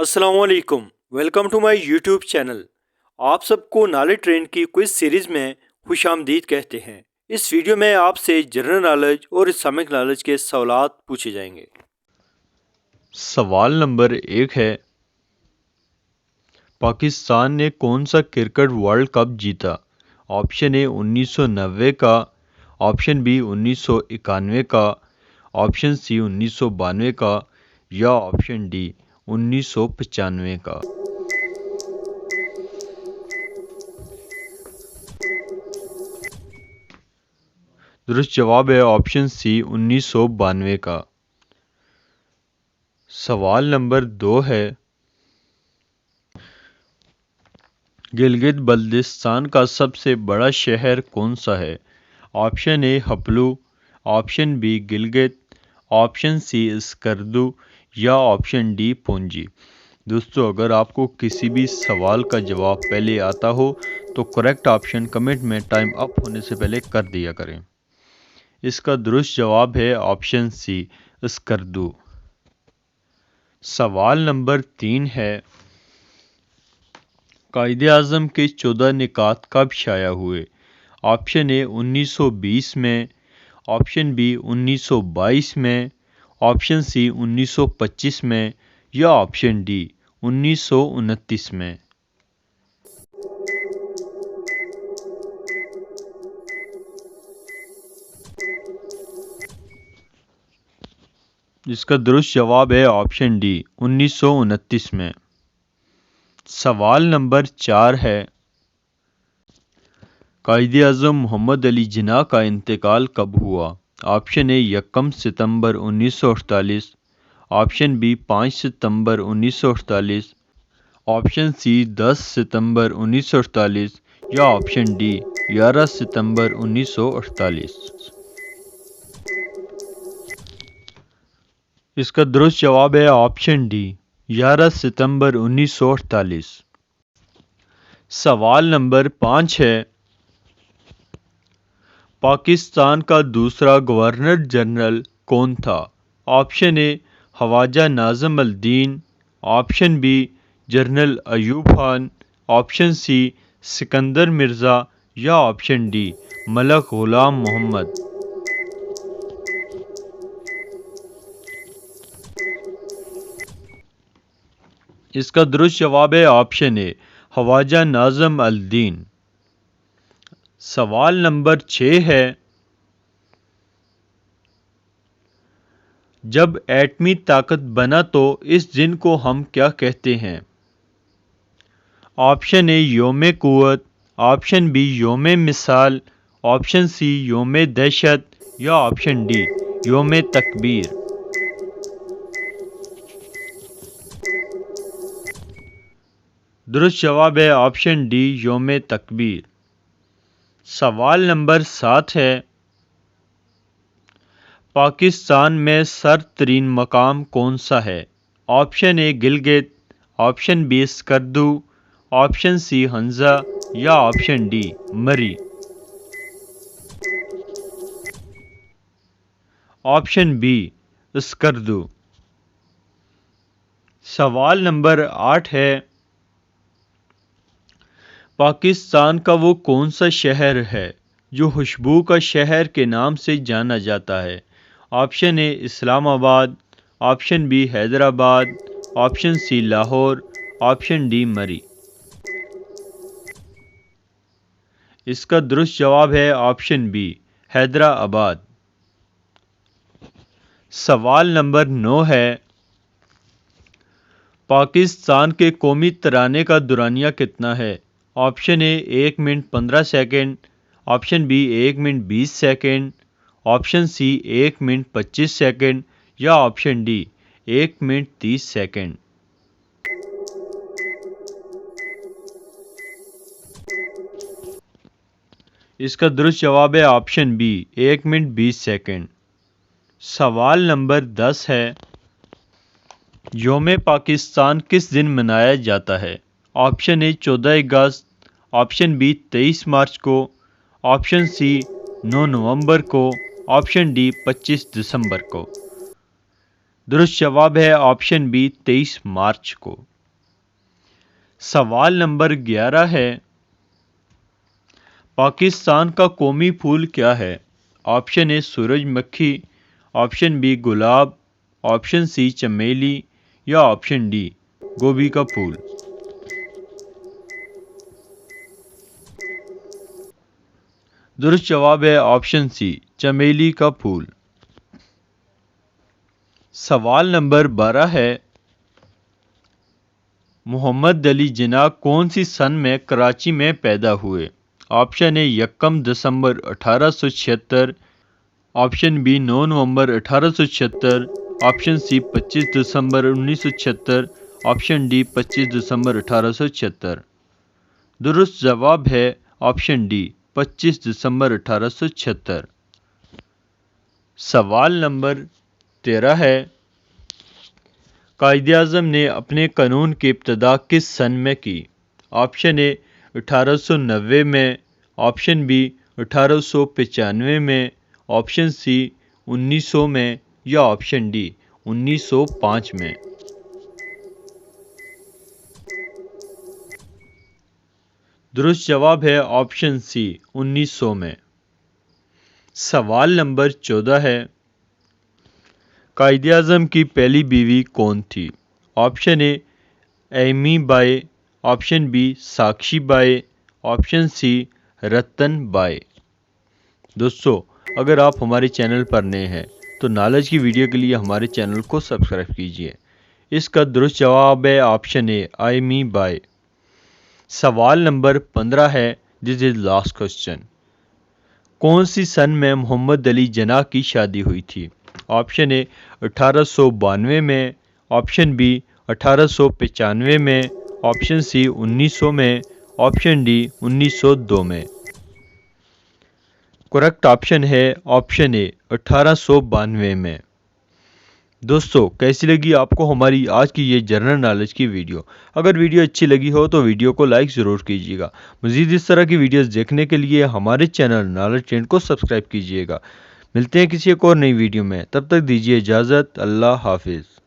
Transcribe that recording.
अस्सलाम वालेकुम। Welcome to my YouTube channel. आप सबको नॉलेज ट्रेन की क्विज सीरीज़ में खुश आमदीद कहते हैं। इस वीडियो में आपसे जनरल नॉलेज और इस्लामिक नॉलेज के सवालात पूछे जाएंगे। सवाल नंबर 1 है, पाकिस्तान ने कौन सा क्रिकेट वर्ल्ड कप जीता? ऑप्शन ए 1990 का, ऑप्शन बी 1991 का, ऑप्शन सी 1992 का या ऑप्शन डी 1995 का। दुरुस्त जवाब है ऑप्शन सी 1992 का। सवाल नंबर 2 है, गिलगित बल्तिस्तान का सबसे बड़ा शहर कौन सा है? ऑप्शन ए हप्लू, option B Gilgit, option C Skardu या ऑप्शन डी पुंजी। दोस्तों, अगर आपको किसी भी सवाल का जवाब पहले आता हो तो करेक्ट ऑप्शन कमेंट में टाइम अप होने से पहले कर दिया करें। इसका दुरुस्त जवाब है ऑप्शन सी स्कर्दू। सवाल नंबर 3 है, कायदे आज़म के 14 निकात कब शाया हुए? ऑप्शन ए 1920 में, ऑप्शन बी 1922 में, ऑप्शन सी 1925 में या ऑप्शन डी 1929 में। जिसका दुरुस्त जवाब है ऑप्शन डी 1929 में। सवाल नंबर 4 है, कायदे आज़म मोहम्मद अली जिन्ना का इंतकाल कब हुआ? ऑप्शन ए 1 सितंबर 1948, ऑप्शन बी 5 सितंबर 1948, ऑप्शन सी 10 सितंबर 1948 या ऑप्शन डी 11 सितंबर 1948। इसका दुरुस्त जवाब है ऑप्शन डी 11 सितंबर 1948। सवाल नंबर 5 है, पाकिस्तान का दूसरा गवर्नर जनरल कौन था? Option A Khwaja Nazimuddin, option B general Ayub Khan, option C Sikandar Mirza या ऑप्शन डी मलक गुलाम मोहम्मद। इसका दुरुस्त जवाब है option A Khwaja Nazimuddin. सवाल नंबर 6 है, जब एटमी ताकत बना तो इस दिन को हम क्या कहते हैं? ऑप्शन ए योम कुव्वत, ऑप्शन बी योम मिसाल, ऑप्शन सी योम दहशत या ऑप्शन डी योम तकबीर। दुरुस्त जवाब है ऑप्शन डी योम तकबीर। सवाल नंबर 7 है, पाकिस्तान में सर तरीन मकाम कौन सा है? Option A Gilgit, option B Skardu, option C Hunza या option D Murree. Option B Skardu. सवाल नंबर 8 है, पाकिस्तान का वो कौन सा शहर है जो खुशबू का शहर के नाम से जाना जाता है? Option A Islamabad, option B Hyderabad, option C Lahore, option D Murree. इसका दुरुस्त जवाब है ऑप्शन बी हैदराबाद। सवाल नंबर 9 है, पाकिस्तान के कौमी तराने का दुरानिया कितना है? Option A 1 minute 15 second, option B 1 minute 20 second, option C 1 minute 25 second या ऑप्शन डी 1 मिनट 30 सेकंड। इसका दुरुस्त जवाब है ऑप्शन बी 1 मिनट 20 सेकंड। सवाल नंबर 10 है, योम पाकिस्तान किस दिन मनाया जाता है? ऑप्शन ए 14 अगस्त, ऑप्शन बी 23 मार्च को, ऑप्शन सी 9 नवंबर को, ऑप्शन डी 25 दिसंबर को। درست جواب ہے آپشن بی 23 مارچ کو۔ سوال نمبر 11 ہے، پاکستان کا قومی پھول کیا ہے؟ آپشن اے سورج مکھی، آپشن بی گلاب، آپشن سی چمیلی یا آپشن ڈی گوبھی کا پھول۔ درست جواب ہے آپشن سی چمیلی کا پھول۔ سوال نمبر 12 ہے، محمد علی جناح کون سی سن میں کراچی میں پیدا ہوئے؟ آپشن اے 1 دسمبر 1876، آپشن بی 9 نومبر 1876، آپشن سی 25 دسمبر 1976، آپشن ڈی 25 دسمبر 1876۔ درست جواب ہے آپشن ڈی 25 دسمبر 1876۔ سوال نمبر 13 ہے، قائد اعظم نے اپنے قانون کی ابتدا کس سن میں کی؟ آپشن اے 1890 میں، آپشن بی 1895 میں، آپشن سی 1900 میں یا آپشن ڈی 1905 میں۔ درست جواب ہے آپشن سی 1900 میں۔ سوال نمبر 14 ہے، قائد اعظم کی پہلی بیوی کون تھی؟ Option A Emi Bai, option B Sakshi Bai, option C Ratan Bai. دوستو، اگر آپ ہمارے چینل پر نئے ہیں تو نالج کی ویڈیو کے لیے ہمارے چینل کو سبسکرائب کیجیے۔ اس کا درست جواب ہے آپشن اے ایمی بائی۔ سوال نمبر 15 ہے، دس از لاسٹ کوسچن، کون سی سن میں محمد علی جناح کی شادی ہوئی تھی؟ آپشن اے 1892 میں، آپشن بی 1895 میں، آپشن سی 1900 میں، آپشن ڈی 1902 میں۔ کریکٹ آپشن ہے آپشن اے 1892 میں۔ دوستو، کیسی لگی آپ کو ہماری آج کی یہ جنرل نالج کی ویڈیو؟ اگر ویڈیو اچھی لگی ہو تو ویڈیو کو لائک ضرور کیجیے گا۔ مزید اس طرح کی ویڈیوز دیکھنے کے لیے ہمارے چینل نالج ٹرینڈ کو سبسکرائب کیجیے گا۔ ملتے ہیں کسی ایک اور نئی ویڈیو میں، تب تک دیجیے اجازت، اللہ حافظ۔